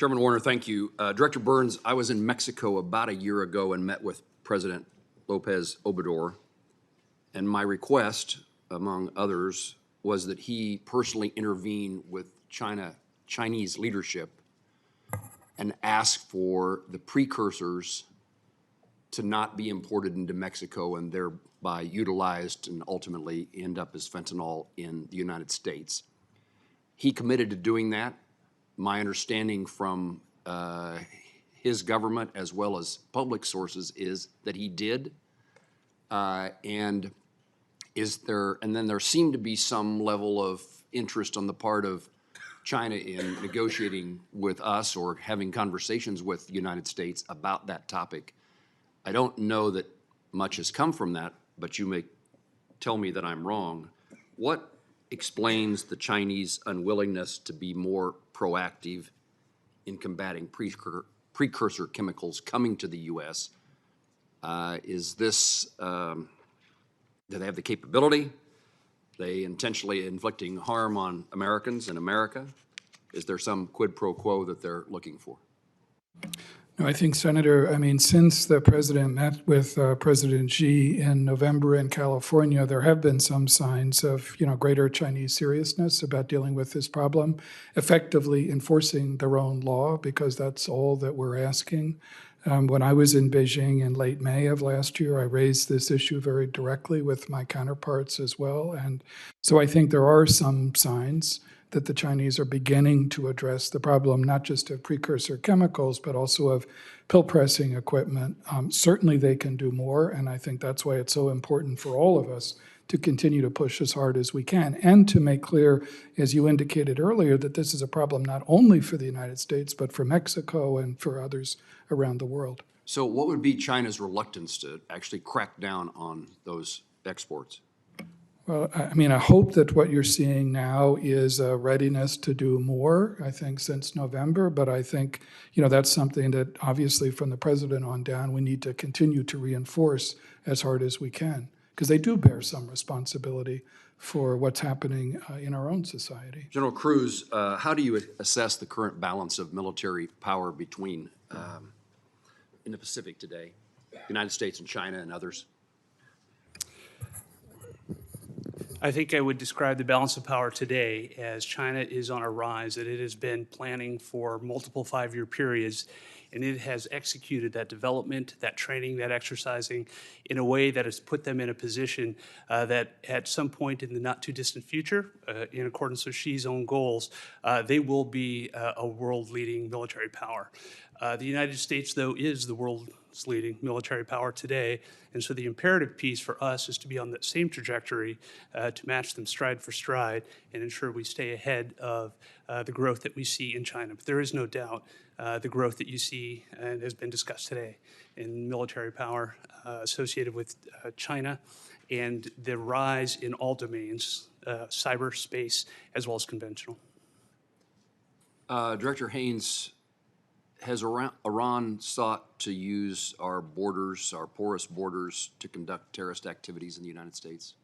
Chairman Warner, thank you. Director Burns, I was in Mexico about a year ago and met with President Lopez Obrador, and my request, among others, was that he personally intervene with Chinese leadership and ask for the precursors to not be imported into Mexico and thereby utilized and ultimately end up as fentanyl in the United States. He committed to doing that. My understanding from his government as well as public sources is that he did. And then there seemed to be some level of interest on the part of China in negotiating with us or having conversations with the United States about that topic. I don't know that much has come from that, but you may tell me that I'm wrong. What explains the Chinese unwillingness to be more proactive in combating precursor chemicals coming to the U.S.? Is this, do they have the capability? They intentionally inflicting harm on Americans in America? Is there some quid pro quo that they're looking for? No, I think, Senator, since the president met with President Xi in November in California, there have been some signs of, greater Chinese seriousness about dealing with this problem, effectively enforcing their own law, because that's all that we're asking. When I was in Beijing in late May of last year, I raised this issue very directly with my counterparts as well. And so I think there are some signs that the Chinese are beginning to address the problem, not just of precursor chemicals, but also of pill pressing equipment. Certainly they can do more, and I think that's why it's so important for all of us to continue to push as hard as we can, and to make clear, as you indicated earlier, that this is a problem not only for the United States, but for Mexico and for others around the world. So what would be China's reluctance to actually crack down on those exports? Well, I hope that what you're seeing now is a readiness to do more, I think, since November. But I think, that's something that obviously from the president on down, we need to continue to reinforce as hard as we can, because they do bear some responsibility for what's happening in our own society. General Kruse, how do you assess the current balance of military power between in the Pacific today, United States and China and others? I think I would describe the balance of power today as China is on a rise, that it has been planning for multiple 5-year periods, and it has executed that development, that training, that exercising in a way that has put them in a position that at some point in the not too distant future, in accordance with Xi's own goals, they will be a world-leading military power. The United States, though, is the world's leading military power today, and so the imperative piece for us is to be on that same trajectory to match them stride for stride and ensure we stay ahead of the growth that we see in China. But there is no doubt the growth that you see and has been discussed today in military power associated with China and the rise in all domains, cyberspace as well as conventional. Director Haines, has Iran sought to use our borders, our porous borders, to conduct terrorist activities in the United States?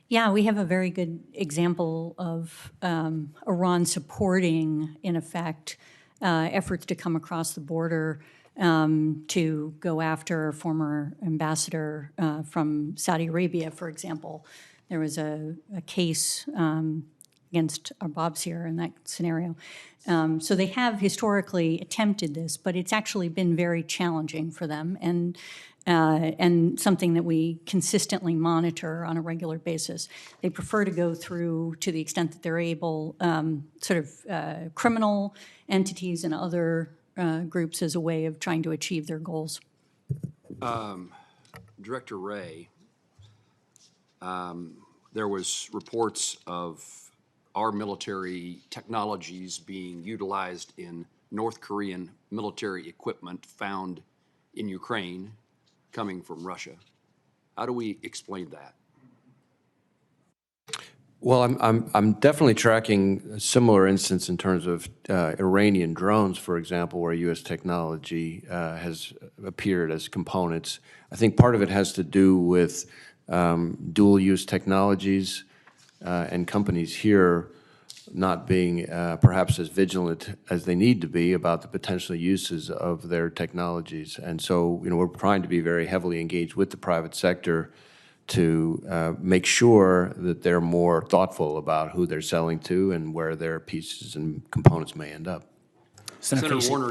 Yeah, we have a very good example of Iran supporting, in effect, efforts to come across the border to go after a former ambassador from Saudi Arabia, for example. There was a case against our Bobs here in that scenario. So they have historically attempted this, but it's actually been very challenging for them and something that we consistently monitor on a regular basis. They prefer to go through, to the extent that they're able, criminal entities and other groups as a way of trying to achieve their goals. Director Wray, there was reports of our military technologies being utilized in North Korean military equipment found in Ukraine coming from Russia. How do we explain that? Well, I'm definitely tracking a similar instance in terms of Iranian drones, for example, where U.S. technology has appeared as components. I think part of it has to do with dual-use technologies and companies here not being perhaps as vigilant as they need to be about the potential uses of their technologies. And so, we're trying to be very heavily engaged with the private sector to make sure that they're more thoughtful about who they're selling to and where their pieces and components may end up. Senator Warner